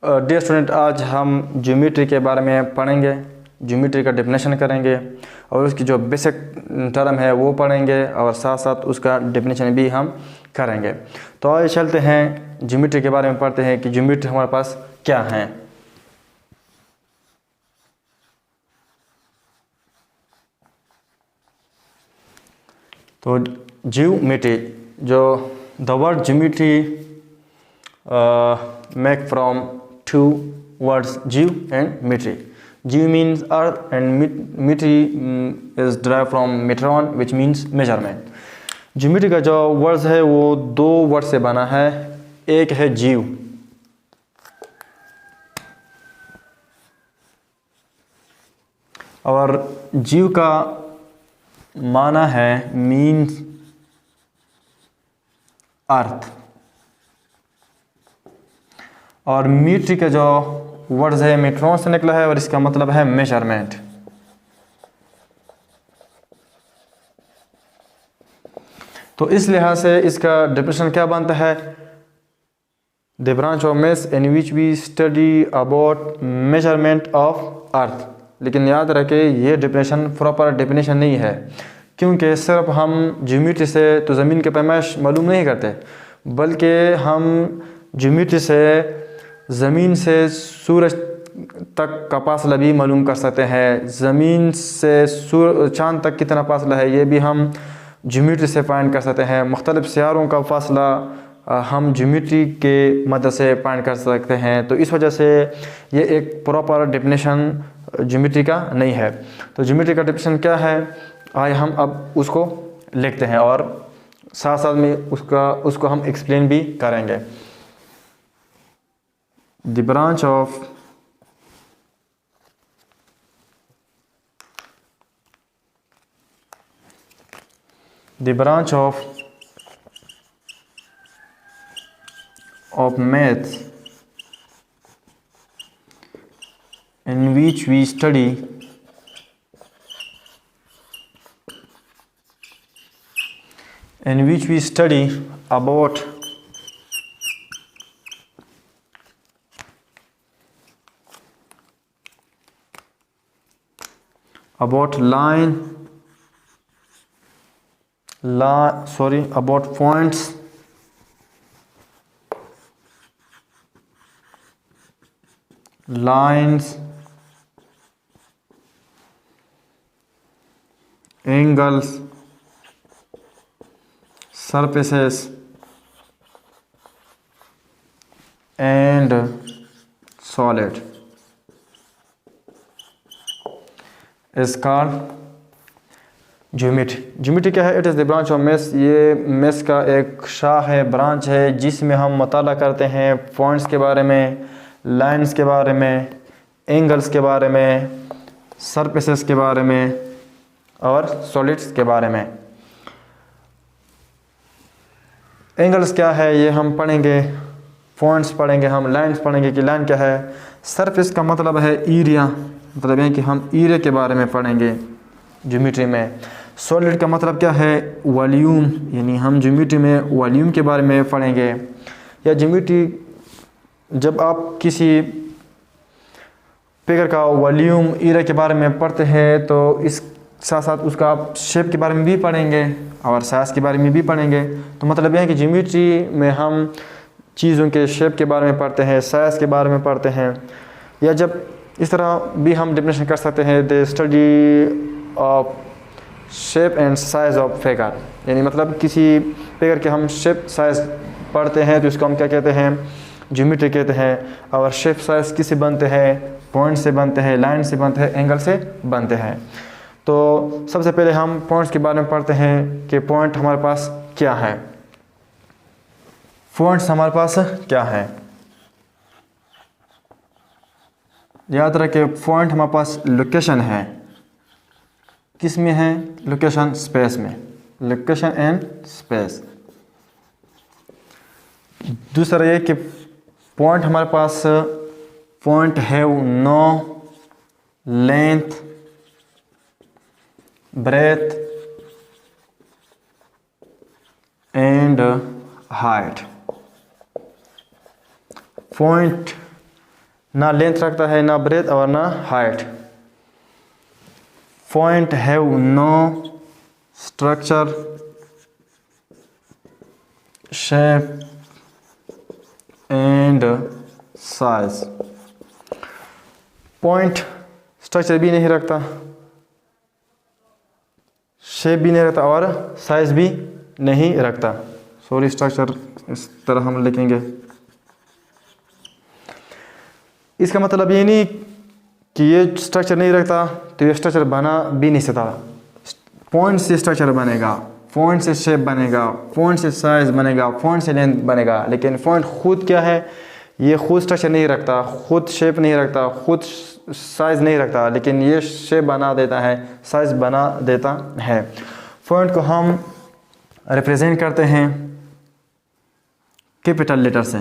Dear student, आज हम geometry के बारे में पढ़ेंगे। ज्योमेट्री का डेफिनेशन करेंगे और उसकी जो बेसिक टर्म है वो पढ़ेंगे और साथ साथ उसका डेफिनेशन भी हम करेंगे। तो आइए चलते हैं ज्योमेट्री के बारे में पढ़ते हैं कि ज्योमेट्री हमारे पास क्या है। तो ज्योमेट्री, जो the word geometry make from two words, geo and metry. Geo means earth and metry is derived from metron, which means measurement. Geometry का जो वर्ड है वो दो वर्ड से बना है। एक है जीव और जीव का माना है मीन्स अर्थ, और मीट्री का जो वर्ड है मेट्रॉन से निकला है और इसका मतलब है मेजरमेंट। तो इस लिहाज से इसका डेफिनेशन क्या बनता है? The branch of maths in which we study about measurement of earth. लेकिन याद रखें ये डेफिनेशन प्रॉपर डेफिनेशन नहीं है, क्योंकि सिर्फ हम ज्योमेट्री से तो ज़मीन के पैमाइश मालूम नहीं करते, बल्कि हम ज्योमेट्री से ज़मीन से सूरज तक का फासला भी मालूम कर सकते हैं। ज़मीन से चाँद तक कितना फासला है ये भी हम ज्योमेट्री से फाइंड कर सकते हैं। मुख्तलिफ़ सियारों का फासला हम ज्योमेट्री के मदद से फाइंड कर सकते हैं। तो इस वजह से ये एक प्रॉपर डेफिनेशन ज्योमेट्री का नहीं है। तो ज्योमेट्री का डेफिनेशन क्या है, आइए हम अब उसको लिखते हैं और साथ साथ में उसको हम एक्सप्लेन भी करेंगे। The branch of maths in which we study about about points, lines, angles, surfaces and solid is called geometry. Geometry क्या है? It is the branch of maths. ये मैथ्स का एक शाख है, ब्रांच है, जिसमें हम मुताला करते हैं पॉइंट्स के बारे में, लाइंस के बारे में, एंगल्स के बारे में, सरफेसेस के बारे में और सॉलिड्स के बारे में। एंगल्स क्या है ये हम पढ़ेंगे, पॉइंट्स पढ़ेंगे, हम लाइंस पढ़ेंगे कि लाइन क्या है। सरफेस का मतलब है एरिया, मतलब है कि हम एरिया के बारे में पढ़ेंगे ज्योमेट्री में। सॉलिड का मतलब क्या है? वॉल्यूम, यानी हम ज्योमेट्री में वॉल्यूम के बारे में पढ़ेंगे। या ज्योमेट्री जब आप किसी फिगर का वॉल्यूम एरिया के बारे में पढ़ते हैं तो इस साथ साथ उसका आप शेप के बारे में भी पढ़ेंगे और साइज़ के बारे में भी पढ़ेंगे। तो मतलब यह है कि ज्योमेट्री में हम चीज़ों के शेप के बारे में पढ़ते हैं, साइज़ के बारे में पढ़ते हैं। या जब इस तरह भी हम डेफिनेशन कर सकते हैं, the study of shape and size of figure, यानी मतलब किसी फिगर के हम शेप साइज़ पढ़ते हैं तो इसको हम क्या कहते हैं? ज्योमेट्री कहते हैं। और शेप साइज़ किससे बनते हैं? पॉइंट से बनते हैं, लाइन से बनते हैं, एंगल से बनते हैं। तो सबसे पहले हम पॉइंट्स के बारे में पढ़ते हैं कि पॉइंट हमारे पास क्या है। पॉइंट्स हमारे पास क्या है? याद रखें, पॉइंट हमारे पास लोकेशन है। किस में है? लोकेशन स्पेस में, लोकेशन एंड स्पेस। दूसरा ये कि पॉइंट हमारे पास पॉइंट है no length, breadth and height. Point ना लेंथ रखता है, ना ब्रेथ और ना height. Point have no structure, shape and size. Point structure भी नहीं रखता, शेप भी नहीं रखता और साइज भी नहीं रखता। सॉरी, स्ट्रक्चर इस तरह हम लिखेंगे। इसका मतलब ये नहीं कि ये स्ट्रक्चर नहीं रखता तो ये स्ट्रक्चर बना भी नहीं सकता। पॉइंट से स्ट्रक्चर बनेगा, पॉइंट से शेप बनेगा, पॉइंट से साइज बनेगा, पॉइंट से लेंथ बनेगा, लेकिन पॉइंट खुद क्या है, ये खुद स्ट्रक्चर नहीं रखता, खुद शेप नहीं रखता, खुद साइज नहीं रखता, लेकिन ये शेप बना देता है, साइज बना देता है। पॉइंट को हम रिप्रेजेंट करते हैं कैपिटल लेटर से।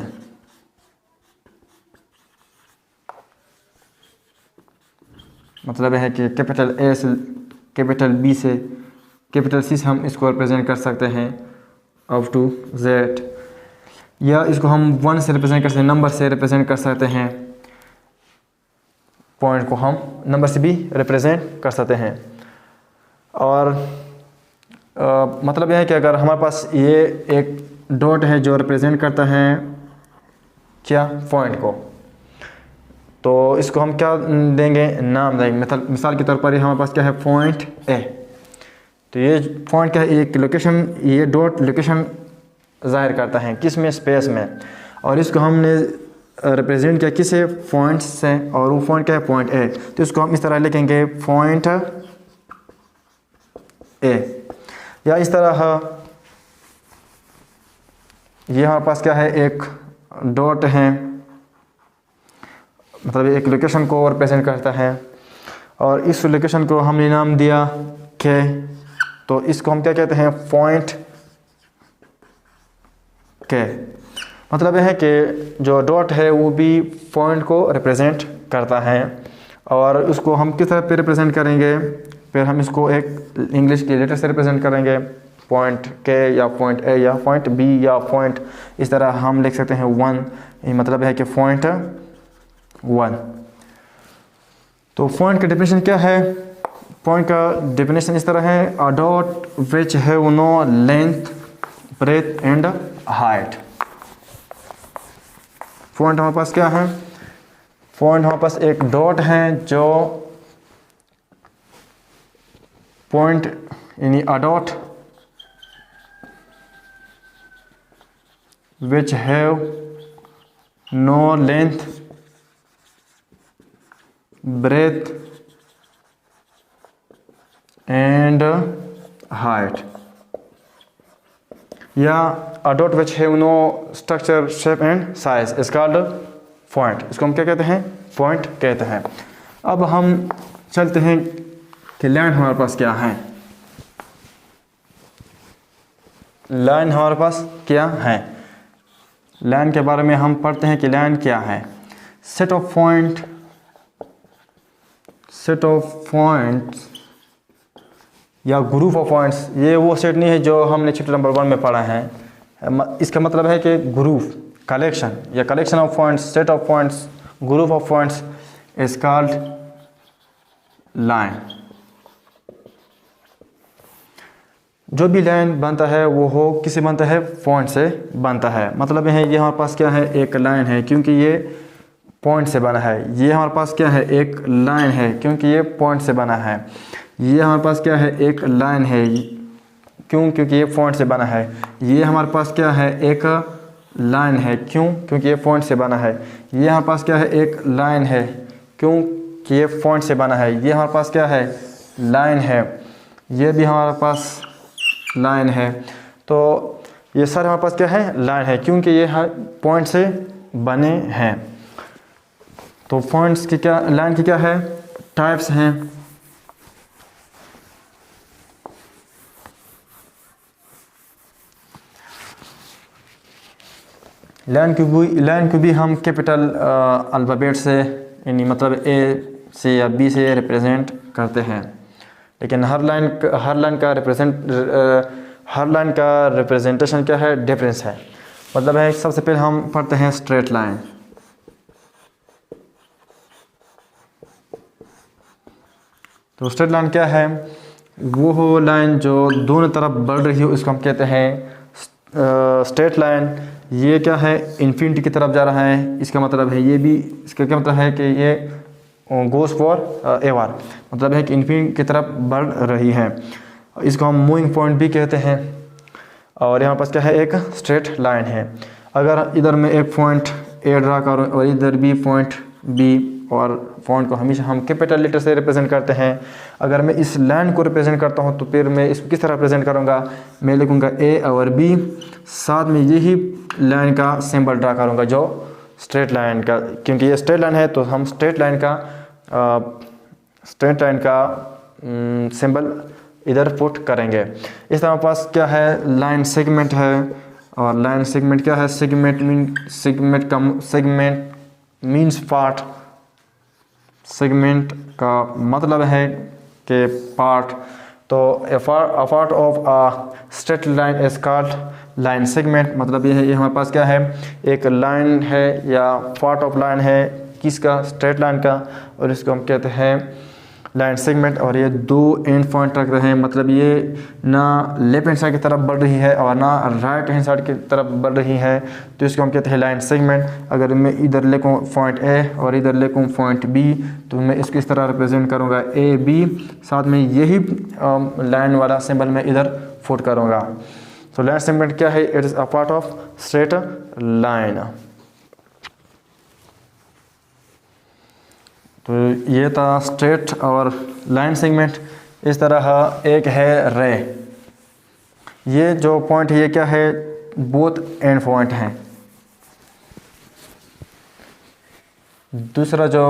मतलब है कि कैपिटल ए से, कैपिटल बी से, कैपिटल सी से हम इसको रिप्रेजेंट कर सकते हैं अप टू जेड, या इसको हम 1 से रिप्रेजेंट कर सकते हैं, नंबर से रिप्रेजेंट कर सकते हैं। पॉइंट को हम नंबर से भी रिप्रेजेंट कर सकते हैं। और मतलब यह है कि अगर हमारे पास ये एक डॉट है जो रिप्रेजेंट करता है क्या, पॉइंट को, तो इसको हम क्या देंगे, नाम देंगे। मिसाल के तौर पर हमारे पास क्या है, पॉइंट ए, तो ये पॉइंट क्या है, एक लोकेशन, ये डॉट लोकेशन ज़ाहिर करता है किस में, स्पेस में, और इसको हमने रिप्रेजेंट किया किसे, पॉइंट से, और वो पॉइंट क्या है, पॉइंट ए। तो इसको हम इस तरह लिखेंगे पॉइंट ए, या इस तरह ये हमारे पास क्या है, एक डॉट है, मतलब एक लोकेशन को रिप्रेजेंट करता है, और इस लोकेशन को हमने नाम दिया के, तो इसको हम क्या कहते हैं, पॉइंट के। मतलब यह है कि जो डॉट है वो भी पॉइंट को रिप्रेजेंट करता है, और उसको हम किस तरह पे रिप्रेजेंट करेंगे, फिर हम इसको एक इंग्लिश के लेटर से रिप्रेजेंट करेंगे, पॉइंट के या पॉइंट ए या पॉइंट बी या पॉइंट, इस तरह हम लिख सकते हैं 1। ये मतलब है कि पॉइंट 1। तो पॉइंट का डेफिनेशन क्या है, पॉइंट का डेफिनेशन इस तरह है, a dot which have no length, breadth and height. Point हमारे पास क्या है, पॉइंट हमारे पास एक डॉट है जो पॉइंट यानी a dot which have no length, breadth and height, या a dot which have no structure, shape and size is called point. इसको हम क्या कहते हैं, पॉइंट कहते हैं। अब हम चलते हैं कि लाइन हमारे पास क्या है। लाइन हमारे पास क्या है, लाइन के बारे में हम पढ़ते हैं कि लाइन क्या है। Set of point, set of points या ग्रुप ऑफ पॉइंट्स, ये वो सेट नहीं है जो हमने चैप्टर नंबर 1 में पढ़ा है। इसका मतलब है कि ग्रुप, कलेक्शन या collection of points, set of points, group of points is called line. जो भी लाइन बनता है वो हो किससे बनता है, पॉइंट से बनता है। मतलब है ये हमारे पास क्या है, एक लाइन है क्योंकि ये पॉइंट से बना है। ये हमारे पास क्या है, एक लाइन है क्योंकि ये पॉइंट से बना है। ये हमारे पास क्या है, एक लाइन है क्योंकि ये पॉइंट से बना है। ये हमारे पास क्या है, एक लाइन है क्योंकि ये पॉइंट से बना है। ये हमारे पास क्या है, एक लाइन है क्योंकि ये पॉइंट से बना है। ये हमारे पास क्या है, लाइन है। ये भी हमारे पास लाइन है। तो ये सारे हमारे पास क्या है, लाइन है क्योंकि ये पॉइंट से बने हैं। तो पॉइंट्स की क्या, लाइन की क्या है, टाइप्स हैं। लाइन को भी हम कैपिटल अल्फ़ाबेट से यानी मतलब ए से या बी से रिप्रेजेंट करते हैं। लेकिन हर लाइन का रिप्रेजेंटेशन क्या है, डिफरेंस है। मतलब है सबसे पहले हम पढ़ते हैं स्ट्रेट लाइन। तो स्ट्रेट लाइन क्या है, वो लाइन जो दोनों तरफ बढ़ रही हो इसको हम कहते हैं स्ट्रेट लाइन। ये क्या है, इन्फिनिटी की तरफ जा रहा है, इसका मतलब है ये भी, इसका क्या मतलब है कि ये गोस फॉर एवर, मतलब है कि इन्फिनिटी की तरफ बढ़ रही है। इसको हम मूविंग पॉइंट भी कहते हैं। और यहाँ पास क्या है, एक स्ट्रेट लाइन है। अगर इधर मैं एक पॉइंट ए ड्रा करूँ और इधर भी पॉइंट बी, और पॉइंट को हमेशा हम कैपिटल लेटर से रिप्रेजेंट करते हैं। अगर मैं इस लाइन को रिप्रेजेंट करता हूँ तो फिर मैं इसको किस तरह रिप्रेजेंट करूँगा, मैं लिखूँगा ए और बी, साथ में यही लाइन का सिंबल ड्रा करूँगा जो स्ट्रेट लाइन का, क्योंकि ये स्ट्रेट लाइन है तो हम स्ट्रेट लाइन का सिंबल इधर पुट करेंगे। इस तरह हमारे पास क्या है, लाइन सेगमेंट है। और लाइन सेगमेंट क्या है, सेगमेंट मीन्स पार्ट। सेगमेंट का मतलब है कि पार्ट। तो a part of a straight line is called line segment। मतलब ये है, ये हमारे पास क्या है, एक लाइन है या पार्ट ऑफ लाइन है, किसका, स्ट्रेट लाइन का, और इसको हम कहते हैं लाइन सेगमेंट। और ये दो एंड पॉइंट रख रहे हैं, मतलब ये ना लेफ्ट हैंड साइड की तरफ बढ़ रही है और ना राइट हैंड साइड की तरफ बढ़ रही है, तो इसको हम कहते हैं लाइन सेगमेंट। अगर मैं इधर लेकूँ पॉइंट ए और इधर लेकूँ पॉइंट बी, तो मैं इसको इस तरह रिप्रेजेंट करूँगा ए बी, साथ में यही लाइन वाला सिंबल मैं इधर पुट करूँगा। तो लाइन सेगमेंट क्या है, it is a part of straight line. तो ये था स्ट्रेट और लाइन सेगमेंट। इस तरह एक है रे। ये जो पॉइंट है ये क्या है, बोथ एंड पॉइंट हैं। दूसरा जो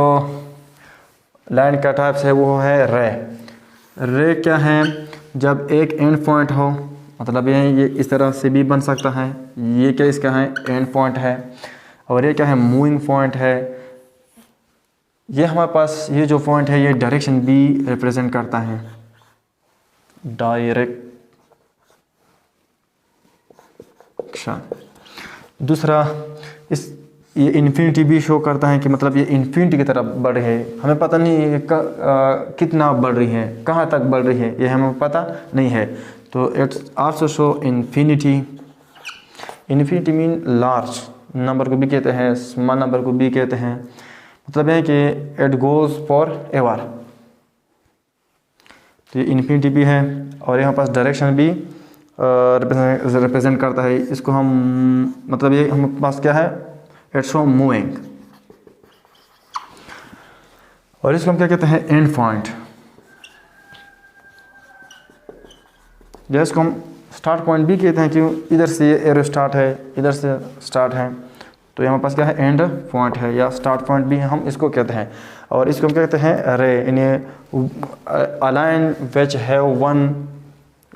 लाइन का टाइप्स है वो है रे। रे क्या है, जब एक एंड पॉइंट हो, मतलब ये इस तरह से भी बन सकता है, ये क्या इसका है, एंड पॉइंट है। और ये क्या है, मूविंग पॉइंट है। ये हमारे पास ये जो पॉइंट है ये डायरेक्शन भी रिप्रेजेंट करता है, डायरेक्शन। दूसरा ये इन्फिनिटी भी शो करता है कि मतलब ये इन्फिनिटी की तरफ बढ़ रही है। हमें पता नहीं है कितना बढ़ रही है, कहाँ तक बढ़ रही है, ये हमें पता नहीं है। तो it's also show infinity. Infinity mean large number को भी कहते हैं, स्मॉल नंबर को भी कहते हैं। मतलब है कि इट गोज़ फॉर एवर। तो ये इन्फिनिटी भी है। और यहाँ पास डायरेक्शन भी रिप्रेजेंट करता है। इसको हम मतलब ये हमारे पास क्या है, इट्स शो मूविंग। और इसको हम क्या कहते हैं, एंड पॉइंट। जैसे हम स्टार्ट पॉइंट भी कहते हैं, क्यों, इधर से ये एरो स्टार्ट है, इधर से स्टार्ट है, तो हमारे पास क्या है, एंड पॉइंट है या स्टार्ट पॉइंट भी हम इसको कहते हैं। और इसको हम क्या कहते हैं, रे। इन्हें a line which have one,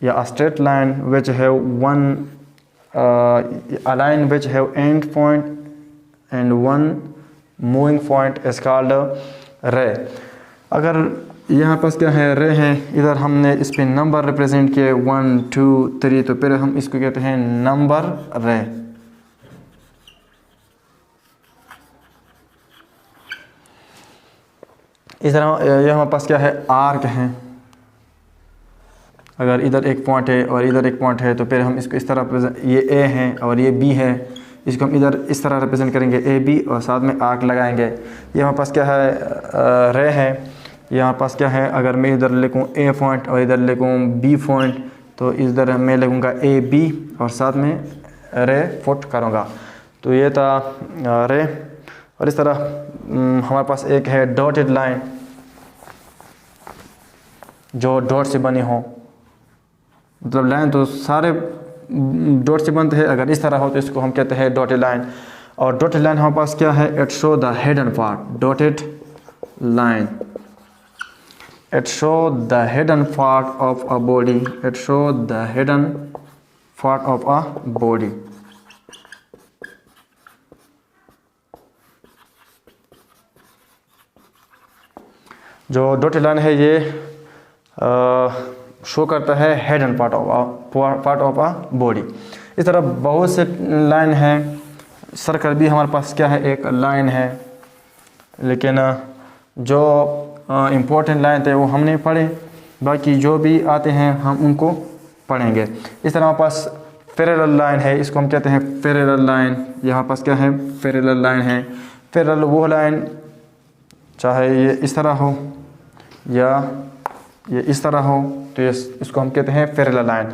या a straight line which have one, a line which have end point and one moving point is called ray. अगर यहाँ पास क्या है, रे है, इधर हमने इस पे नंबर रिप्रेजेंट किए 1 2 3, तो फिर हम इसको कहते हैं नंबर रे। इस तरह यह हमारे पास क्या है, आर्क है। अगर इधर एक पॉइंट है और इधर एक पॉइंट है, तो फिर हम इसको इस तरह, ये ए है और ये बी है, इसको हम इधर इस तरह रिप्रेजेंट करेंगे ए बी, और साथ में आर्क लगाएंगे। ये हमारे पास क्या है, रे है। यहाँ पास क्या है, अगर मैं इधर लिखूँ ए पॉइंट और इधर लिखूँ बी पॉइंट, तो इधर मैं लिखूँगा ए बी और साथ में रे पुट करूँगा। तो ये था रे। और इस तरह हमारे पास एक है डॉटेड लाइन, जो डॉट से बनी हो। मतलब लाइन तो सारे डॉट से बनते हैं, अगर इस तरह हो तो इसको हम कहते हैं डॉटेड लाइन। और डॉटेड लाइन हमारे पास क्या है, it show the hidden part. Dotted line, it show the hidden part of a body. It show the hidden part of a body. जो डॉटेड लाइन है ये शो करता है head and part of a body. इस तरह बहुत से line हैं। सर्कल भी हमारे पास क्या है, एक लाइन है, लेकिन जो इम्पोर्टेंट लाइन थे वो हमने पढ़े, बाकी जो भी आते हैं हम उनको पढ़ेंगे। इस तरह हमारे पास पैरेलल लाइन है, इसको हम कहते हैं पैरेलल लाइन। यहाँ पास क्या है, पैरेलल लाइन है। पैरेलल वो लाइन चाहे ये इस तरह हो या ये इस तरह हो, तो इसको हम कहते हैं पैरेलल लाइन।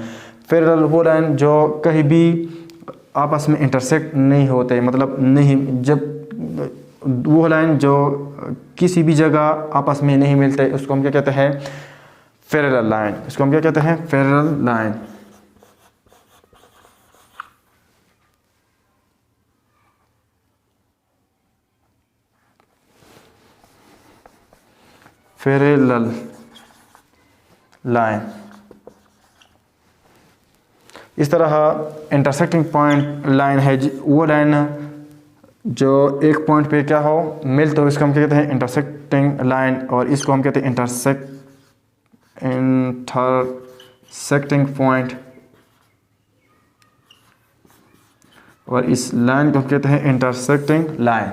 पैरेलल वो लाइन जो कहीं भी आपस में इंटरसेक्ट नहीं होते, मतलब नहीं, जब वो लाइन जो किसी भी जगह आपस में नहीं मिलते, उसको हम क्या कहते हैं, पैरेलल लाइन। इसको हम क्या कहते हैं, पैरेलल लाइन। Parallel line. इस तरह इंटरसेक्टिंग पॉइंट लाइन है वो लाइन जो एक पॉइंट पे क्या हो, मिलते हो, इसको हम क्या कहते हैं, इंटरसेक्टिंग लाइन। और इसको हम कहते हैं इंटरसेक्टिंग पॉइंट, और इस लाइन को हम कहते हैं इंटरसेक्टिंग लाइन।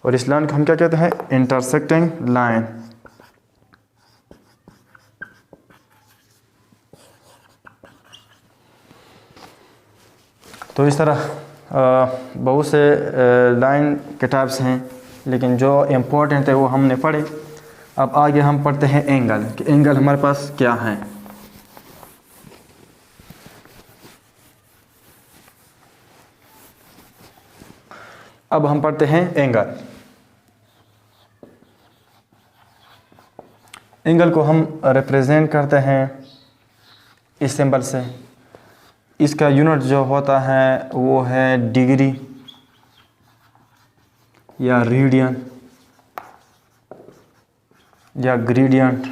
और इस लाइन को हम क्या कहते हैं, इंटरसेक्टिंग लाइन। तो इस तरह बहुत से लाइन के टाइप्स हैं, लेकिन जो इम्पोर्टेंट है वो हमने पढ़े। अब आगे हम पढ़ते हैं एंगल, कि एंगल हमारे पास क्या है। अब हम पढ़ते हैं एंगल। एंगल को हम रिप्रेजेंट करते हैं इस सिंबल से। इसका यूनिट जो होता है वो है डिग्री या रेडियन या ग्रेडियंट,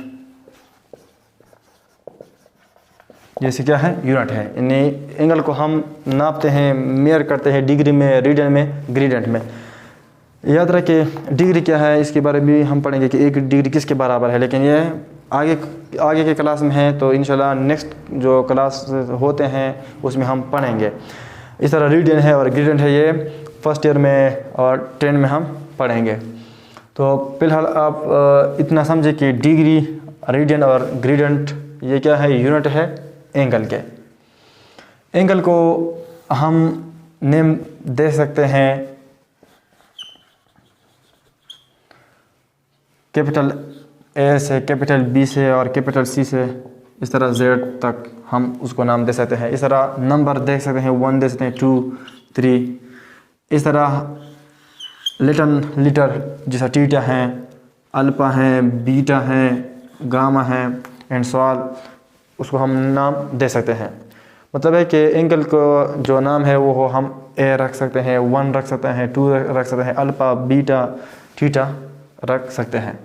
जैसे क्या है, यूनिट है। यानी एंगल को हम नापते हैं, मेयर करते हैं डिग्री में, रेडियन में, ग्रेडियंट में। याद रखें डिग्री क्या है, इसके बारे में भी हम पढ़ेंगे कि एक डिग्री किसके बराबर है, लेकिन ये आगे के क्लास में है, तो इंशाल्लाह नेक्स्ट जो क्लास होते हैं उसमें हम पढ़ेंगे। इस तरह रेडियन है और ग्रेडियंट है, ये फर्स्ट ईयर में और 10 में हम पढ़ेंगे। तो फिलहाल आप इतना समझे कि डिग्री, रेडियन और ग्रेडियंट ये क्या है, यूनिट है एंगल के। एंगल को हम नेम दे सकते हैं कैपिटल ए से, कैपिटल बी से और कैपिटल सी से, इस तरह जेड तक हम उसको नाम दे सकते हैं। इस तरह नंबर देख सकते हैं, 1 दे सकते हैं, 2, 3। इस तरह लीटर जैसा टीटा है, अल्फा है, बीटा है, गामा है एंड सॉल, उसको हम नाम दे सकते हैं। मतलब है कि एंगल को जो नाम है वो हम ए रख सकते हैं, 1 रख सकते हैं, 2 रख सकते हैं, अल्फा, बीटा, थीटा रख सकते हैं।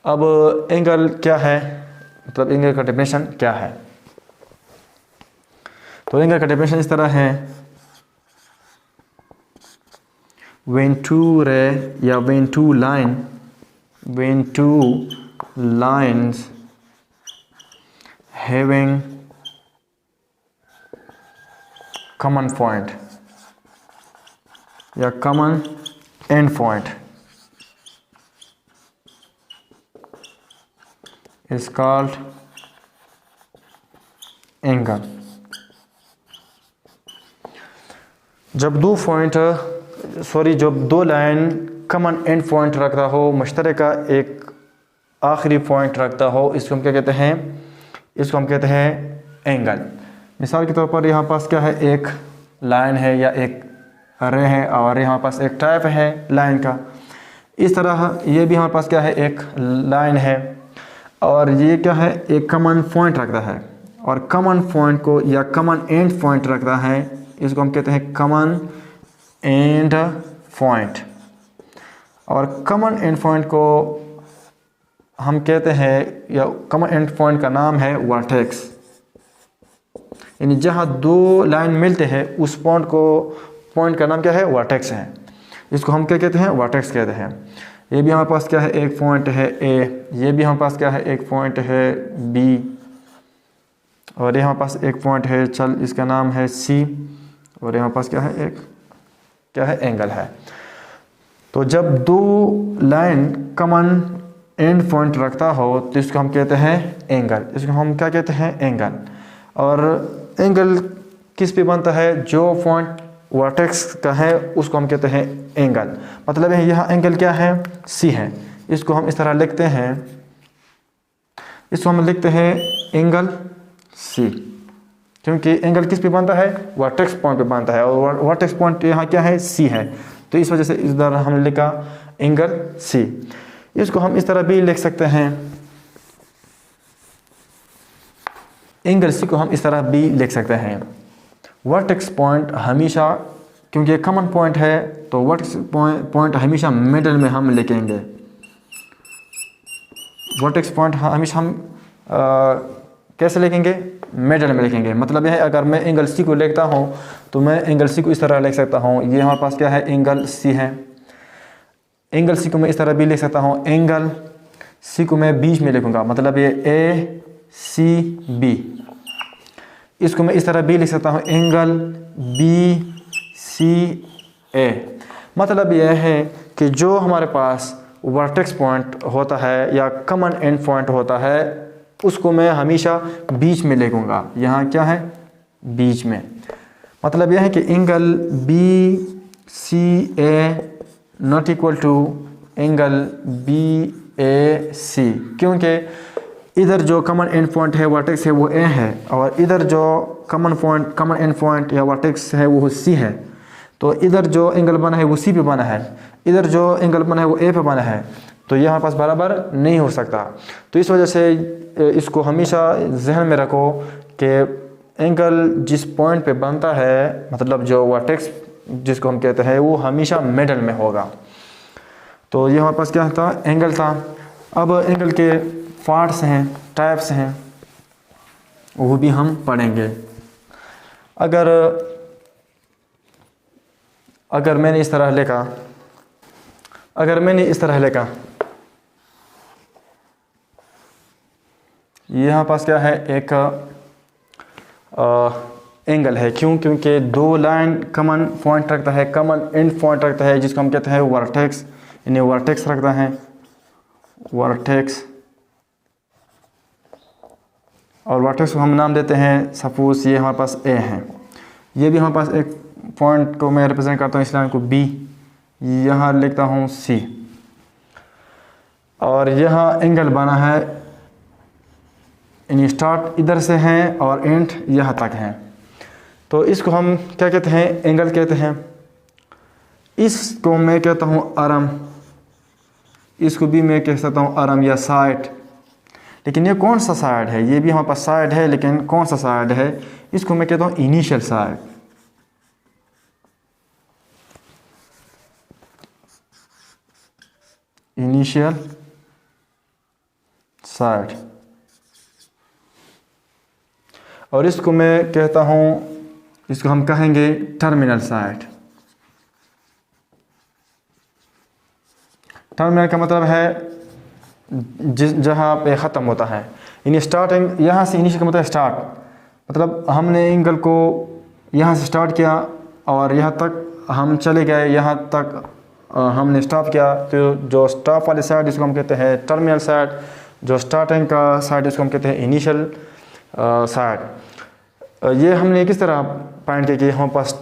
अब एंगल क्या है, मतलब एंगल का डेफिनेशन क्या है। तो एंगल का डेफिनेशन इस तरह है, when two lines having common point या common end point is called angle. जब दो लाइन कॉमन एंड पॉइंट रखता हो, मुश्तरका एक आखिरी पॉइंट रखता हो, इसको हम क्या कहते हैं, इसको हम कहते हैं एंगल। मिसाल के तौर पर यहाँ पास क्या है, एक लाइन है या एक रे है, और यहाँ पास एक टाइप है लाइन का। इस तरह ये भी हमारे पास क्या है, एक लाइन है, और ये क्या है, एक कॉमन पॉइंट रखता है, और कॉमन पॉइंट को या कॉमन एंड पॉइंट रखता है, इसको हम कहते हैं कॉमन एंड पॉइंट। और कॉमन एंड पॉइंट को हम कहते हैं, या कॉमन एंड पॉइंट का नाम है वर्टेक्स। यानी जहाँ दो लाइन मिलते हैं उस पॉइंट का नाम क्या है, वर्टेक्स है। इसको हम क्या कहते हैं, वर्टेक्स कहते हैं। ये भी हमारे पास क्या है, एक पॉइंट है ए, ये भी हमारे पास क्या है, एक पॉइंट है बी, और ये हमारे पास एक पॉइंट है, चल इसका नाम है सी, और यहाँ पास क्या है, एक क्या है, एंगल है। तो जब दो लाइन कॉमन एंड पॉइंट रखता हो तो इसको हम कहते हैं एंगल। इसको हम क्या कहते हैं? एंगल। और एंगल किस पे बनता है? जो पॉइंट वर्टेक्स का है उसको हम कहते हैं एंगल। मतलब है यहाँ एंगल क्या है? सी है। इसको हम इस तरह लिखते हैं, इसको हम लिखते हैं एंगल सी, क्योंकि एंगल किस पे बनता है? वर्टेक्स पॉइंट पे बनता है, और वर्टेक्स पॉइंट यहाँ क्या है? सी है। तो इस वजह से इधर हमने लिखा एंगल सी। इसको हम इस तरह भी लिख सकते हैं, एंगल सी को हम इस तरह भी लिख सकते हैं। वर्टेक्स पॉइंट हमेशा, क्योंकि एक कॉमन पॉइंट है तो वर्टेक्स पॉइंट हमेशा मिडल में हम लिखेंगे। वर्टेक्स पॉइंट हमेशा हम कैसे लिखेंगे? मिडल में लिखेंगे। मतलब यह है अगर मैं एंगल सी को लिखता हूँ तो मैं एंगल सी को इस तरह लिख सकता हूँ, ये हमारे पास क्या है? एंगल सी है। एंगल सी को मैं इस तरह भी लिख सकता हूँ, एंगल सी को मैं बीच में लिखूंगा, मतलब ये ए सी बी। इसको मैं इस तरह भी लिख सकता हूँ, एंगल बी सी ए। मतलब यह है कि जो हमारे पास वर्टेक्स पॉइंट होता है या कॉमन एंड पॉइंट होता है उसको मैं हमेशा बीच में लिखूंगा। यहाँ क्या है? बीच में। मतलब यह है कि angle B C A not equal to angle B A C, क्योंकि इधर जो कॉमन एंड पॉइंट है वर्टेक्स है वो ए है, और इधर जो कॉमन एंड पॉइंट या वर्टेक्स है वो सी है। तो इधर जो एंगल बना है वो सी पे बना है, इधर जो एंगल बना है वो ए पे बना है, तो ये हमारे पास बराबर नहीं हो सकता। तो इस वजह से इसको हमेशा जहन में रखो कि एंगल जिस पॉइंट पे बनता है, मतलब जो वर्टेक्स जिसको हम कहते हैं, वो हमेशा मिडल में होगा। तो ये हमारे पास क्या था? एंगल था। अब एंगल के पार्ट्स हैं, टाइप्स हैं, वो भी हम पढ़ेंगे। अगर मैंने इस तरह लिखा, यहाँ पास क्या है? एक एंगल है। क्यों? क्योंकि दो लाइन कॉमन पॉइंट रखता है, कॉमन एंड पॉइंट रखता है, जिसको हम कहते हैं वर्टेक्स। इन्हें वर्टेक्स रखता है, वर्टेक्स। और वर्टेक्स को हम नाम देते हैं, सपोज ये हमारे पास ए है, ये भी हमारे पास एक पॉइंट को मैं रिप्रेजेंट करता हूँ, इस लाइन को बी, यहाँ लिखता हूँ सी। और यहाँ एंगल बना है, यानी स्टार्ट इधर से है और एंड यहाँ तक है, तो इसको हम क्या कहते हैं? एंगल कहते हैं। इसको मैं कहता हूँ आर्म, इसको भी मैं कह सकता हूँ आर्म या साइड। लेकिन ये कौन सा साइड है? ये भी हमारे पास साइड है, लेकिन कौन सा साइड है? इसको मैं कहता हूँ इनिशियल साइड। Initial side. और इसको मैं कहता हूँ, इसको हम कहेंगे टर्मिनल साइड। टर्मिनल का मतलब है जहाँ पे ख़त्म होता है, यानी स्टार्टिंग यहाँ से। इनिशियल का मतलब स्टार्ट, मतलब हमने एंगल को यहाँ से स्टार्ट किया और यहाँ तक हम चले गए, यहाँ तक हमने स्टॉप किया। तो जो स्टॉप वाली साइड इसको हम कहते हैं टर्मिनल साइड, जो स्टार्टिंग का साइड इसको हम कहते हैं इनिशियल साइड। ये हमने किस तरह पॉइंट किया कि हमारे पास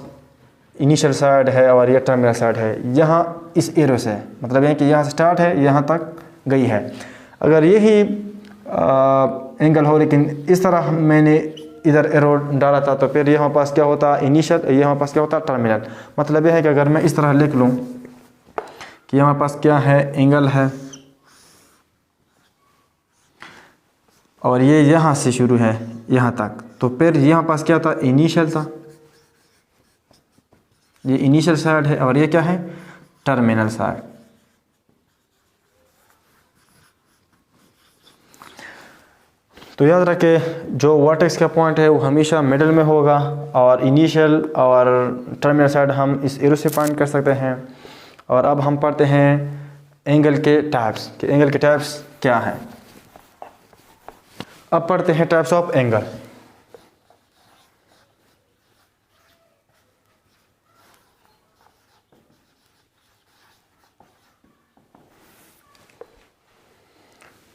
इनिशियल साइड है और ये टर्मिनल साइड है, यहाँ इस एरो से, मतलब ये कि यहाँ से स्टार्ट है यहाँ तक गई है। अगर यही एंगल हो, लेकिन इस तरह मैंने इधर एरो डाला था, तो फिर ये हमारे पास क्या होता? इनिशियल, ये हमारे पास क्या होता? टर्मिनल। मतलब यह है कि अगर मैं इस तरह लिख लूँ कि हमारे पास क्या है? एंगल है, और ये यहाँ से शुरू है यहाँ तक, तो फिर यहाँ पास क्या था? इनिशियल था, ये इनिशियल साइड है, और ये क्या है? Terminal side. तो याद रखें, जो वर्टेक्स का पॉइंट है वो हमेशा मिडल में होगा, और इनिशियल और टर्मिनल साइड हम इस एरो से पॉइंट कर सकते हैं। और अब हम पढ़ते हैं एंगल के टाइप्स, कि एंगल के टाइप्स क्या हैं। अब पढ़ते हैं टाइप्स ऑफ एंगल।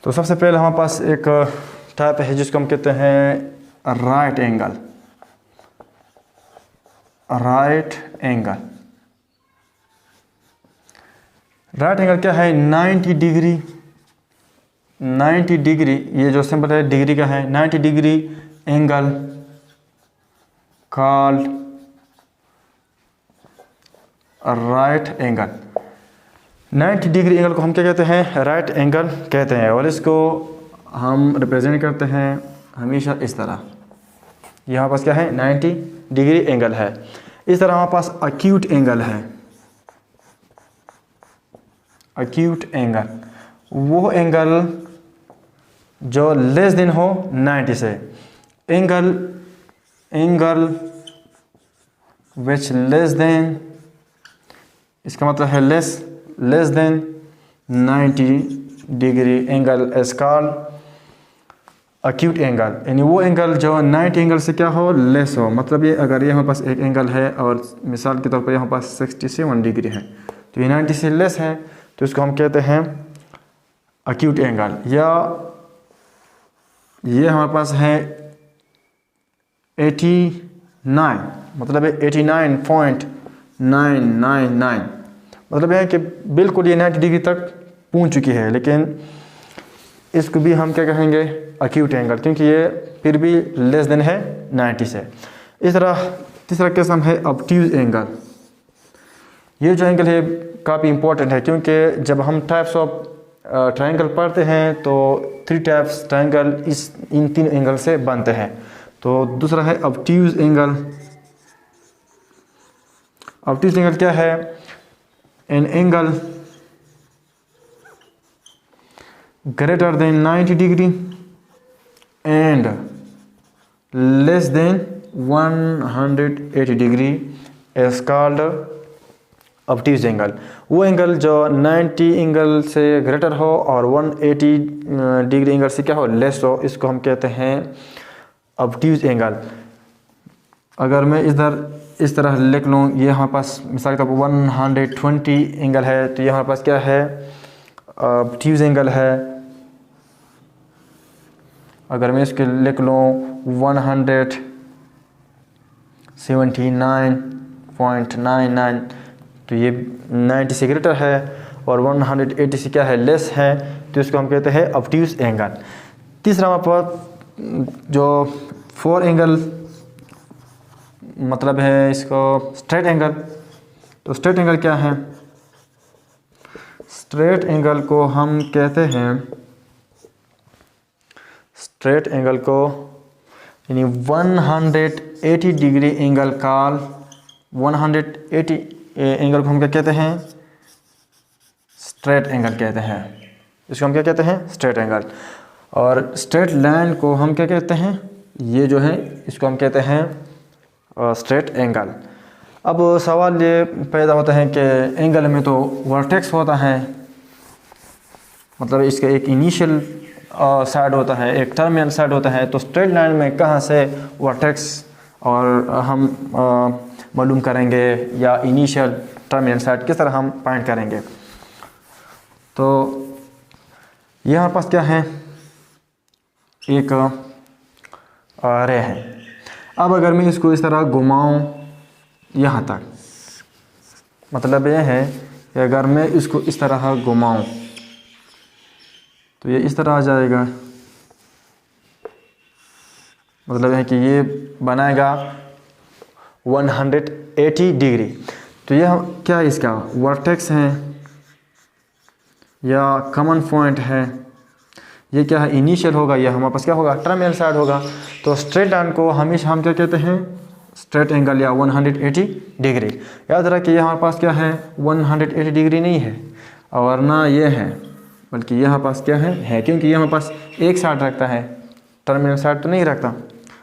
तो सबसे पहले हमारे पास एक टाइप है जिसको हम कहते हैं right angle. Right angle, right angle क्या है? 90 डिग्री, 90 डिग्री, ये जो सिंबल है डिग्री का है, 90 degree angle called right angle. 90 degree angle को हम क्या कहते हैं? राइट एंगल कहते हैं। और इसको हम रिप्रेजेंट करते हैं हमेशा इस तरह। यहाँ पास क्या है? 90 डिग्री एंगल है। इस तरह हमारे पास अक्यूट एंगल है। अक्यूट एंगल वो एंगल जो लेस देन हो 90 से। एंगल विच लेस देन, इसका मतलब है less than 90 degree angle is called acute angle. यानी वो एंगल जो 90 एंगल से क्या हो? लेस हो। मतलब ये अगर ये हमारे पास एक एंगल है और मिसाल के तौर पर यहाँ पास 67 डिग्री है, तो ये 90 से लेस है, तो इसको हम कहते हैं अक्यूट एंगल। या ये हमारे पास है 89, मतलब है 89.999, मतलब है कि बिल्कुल ये 90 डिग्री तक पहुंच चुकी है, लेकिन इसको भी हम क्या कहेंगे? अक्यूट एंगल, क्योंकि ये फिर भी लेस देन है 90 से। इस तरह तीसरा किस्म है ऑब्ट्यूज एंगल। ये जो एंगल है काफ़ी इंपॉर्टेंट है, क्योंकि जब हम टाइप्स ऑफ ट्रायंगल पढ़ते हैं तो 3 टाइप्स ट्रायंगल इन 3 एंगल से बनते हैं। तो दूसरा है ऑब्ट्यूज एंगल। ऑब्ट्यूज एंगल क्या है? An angle greater than 90 degree and less than 180 degree is called obtuse angle. वो एंगल जो 90 एंगल से ग्रेटर हो और 180 डिग्री एंगल से क्या हो? लेस हो, इसको हम कहते हैं ऑब्ट्यूज एंगल। अगर मैं इधर इस तरह लिख लूँ, ये हमारे पास मिसाल के तौर पर 120 एंगल है, तो ये हमारे पास क्या है? ऑब्ट्यूज एंगल है। अगर मैं इसके लिख लूँ 179.99, तो ये 90 से ग्रेटर है और 180 से क्या है? लेस है, तो इसको हम कहते हैं ऑब्ट्यूज एंगल। तीसरा हमारे पास जो 4 एंगल मतलब है इसको स्ट्रेट एंगल। तो स्ट्रेट एंगल क्या है? स्ट्रेट एंगल को हम कहते हैं, स्ट्रेट एंगल को यानी 180 डिग्री एंगल कॉल 180 एंगल को हम क्या कहते हैं? स्ट्रेट एंगल कहते हैं। इसको हम क्या कहते हैं? Straight angle. और स्ट्रेट लाइन को हम क्या कहते हैं? ये जो है इसको हम कहते हैं स्ट्रेट एंगल। अब सवाल ये पैदा होता है कि एंगल में तो वर्टेक्स होता है, मतलब इसका एक इनिशियल साइड होता है, एक टर्मिनल साइड होता है, तो स्ट्रेट लाइन में कहाँ से वर्टेक्स और हम मालूम करेंगे, या इनिशियल टर्मिनल साइड किस तरह हम फाइंड करेंगे? तो ये हमारे पास क्या है? एक रे है। अब अगर मैं इसको इस तरह घुमाऊँ यहाँ तक, मतलब ये है कि अगर मैं इसको इस तरह घुमाऊँ तो ये इस तरह आ जाएगा, मतलब है कि ये बनाएगा 180 डिग्री। तो यह क्या इसका वर्टेक्स है या कॉमन पॉइंट है? ये क्या है? इनिशियल होगा, या हमारे पास क्या होगा? टर्मिनल साइड होगा। तो स्ट्रेट लाइन को हमेशा हम क्या कहते हैं? स्ट्रेट एंगल या 180 डिग्री। याद रखिए ये हमारे पास क्या है? 180 डिग्री नहीं है और ना ये है, बल्कि यहाँ पास क्या है, क्योंकि ये हमारे पास एक साइड रखता है, टर्मिनल साइड तो नहीं रखता,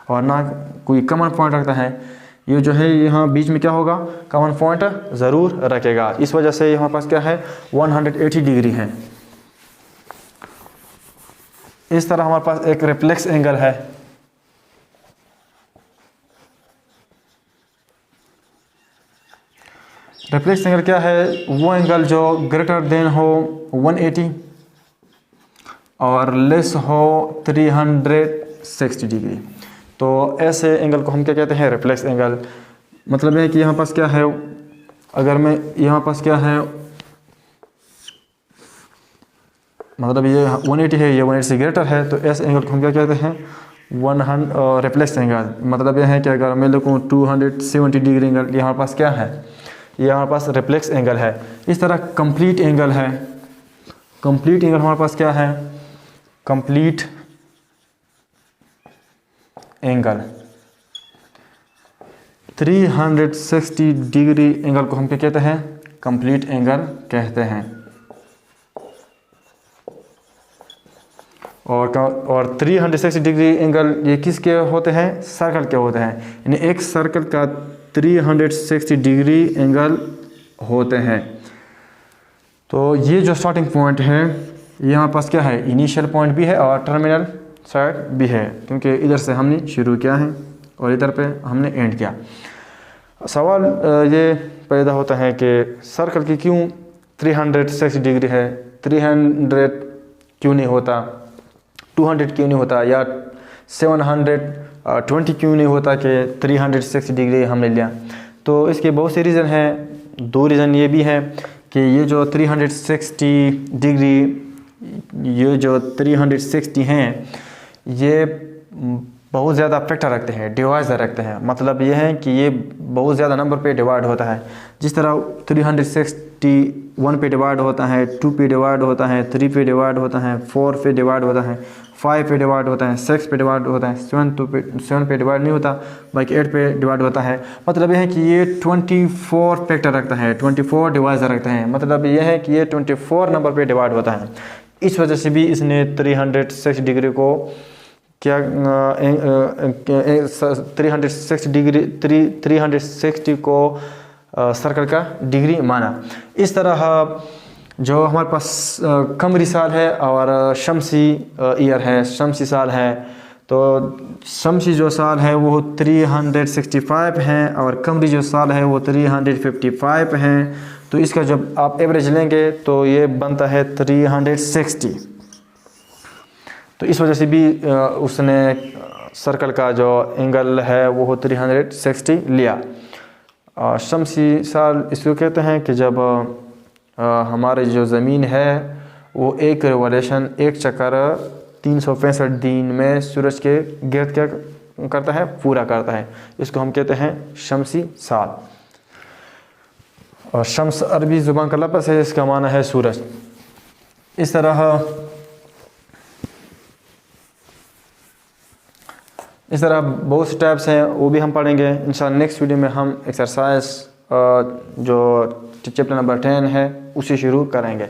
और ना कोई कॉमन पॉइंट रखता है। ये जो है यहाँ बीच में क्या होगा? कॉमन पॉइंट ज़रूर रखेगा। इस वजह से यहाँ पास क्या है? 180 डिग्री है। इस तरह हमारे पास एक रिफ्लेक्स एंगल है। रिफ्लेक्स एंगल क्या है? वो एंगल जो ग्रेटर देन हो 180 और लेस हो 360 डिग्री। तो ऐसे एंगल को हम क्या कहते हैं? Reflex angle. मतलब है कि यहाँ पास क्या है, अगर मैं यहाँ पास क्या है, मतलब ये 180 है, ये 180 से ग्रेटर है, तो ऐसे एंगल को हम क्या कहते हैं? 100 रिफ्लेक्स एंगल। मतलब यह है कि अगर मैं लिखूँ 270 डिग्री एंगल, ये हमारे पास क्या है? ये हमारे पास रिफ्लेक्स एंगल है। इस तरह कंप्लीट एंगल है। कंप्लीट एंगल हमारे पास क्या है? कंप्लीट एंगल 360 डिग्री एंगल को हम क्या कहते हैं? कंप्लीट एंगल कहते हैं। और 360 डिग्री एंगल ये किसके होते हैं? सर्कल के होते हैं। यानी एक सर्कल का 360 डिग्री एंगल होते हैं। तो ये जो स्टार्टिंग पॉइंट है, यहाँ पास क्या है? इनिशियल पॉइंट भी है और टर्मिनल साइड भी है, क्योंकि इधर से हमने शुरू किया है और इधर पे हमने एंड किया। सवाल ये पैदा होता है कि सर्कल की क्यों 360 डिग्री है? 300 क्यों नहीं होता? 200 क्यों नहीं होता? या 720 क्यों नहीं होता कि 360 डिग्री हमने लिया? तो इसके बहुत से रीज़न हैं। 2 रीज़न ये भी है कि ये जो 360 डिग्री, ये जो 360 हैं, ये बहुत ज़्यादा फैक्टर रखते हैं, डिवाइजर रखते हैं। मतलब ये है कि ये बहुत ज़्यादा नंबर पे डिवाइड होता है। जिस तरह 360 1 पे डिवाइड होता है, 2 पे डिवाइड होता है, 3 पे डिवाइड होता है, 4 पे डिवाइड होता है, 5 पे डिवाइड होता है, 6 पे डिवाइड होता है, 7 पे डिवाइड नहीं होता, बाकी 8 पे डिवाइड होता है। मतलब यह है कि ये 24 फैक्टर रखता है, 24 डिवाइजर रखते हैं। मतलब यह है कि ये 24 नंबर पे डिवाइड होता है। इस वजह से भी इसने 360 डिग्री को क्या 360 डिग्री 360 को सर्कल का डिग्री माना। इस तरह जो हमारे पास कमरी साल है और शमसी ईयर है, शमसी साल है, तो शमसी जो साल है वो 365 है और कमरी जो साल है वो 355 है। तो इसका जब आप एवरेज लेंगे तो ये बनता है 360। तो इस वजह से भी उसने सर्कल का जो एंगल है वो 360 लिया। शमसी साल इसको कहते हैं कि जब हमारी जो ज़मीन है वो एक रिवॉल्यूशन, एक चक्कर 365 दिन में सूरज के गिर्द क्या करता है? पूरा करता है। इसको हम कहते हैं शमसी साल। और शम्स अरबी ज़ुबान का लफ्ज़ है, इसका माना है सूरज। इस तरह बहुत से टाइप्स हैं, वो भी हम पढ़ेंगे इंशाअल्लाह। नेक्स्ट वीडियो में हम एक्सरसाइज जो चैप्टर नंबर 10 है उसे शुरू करेंगे।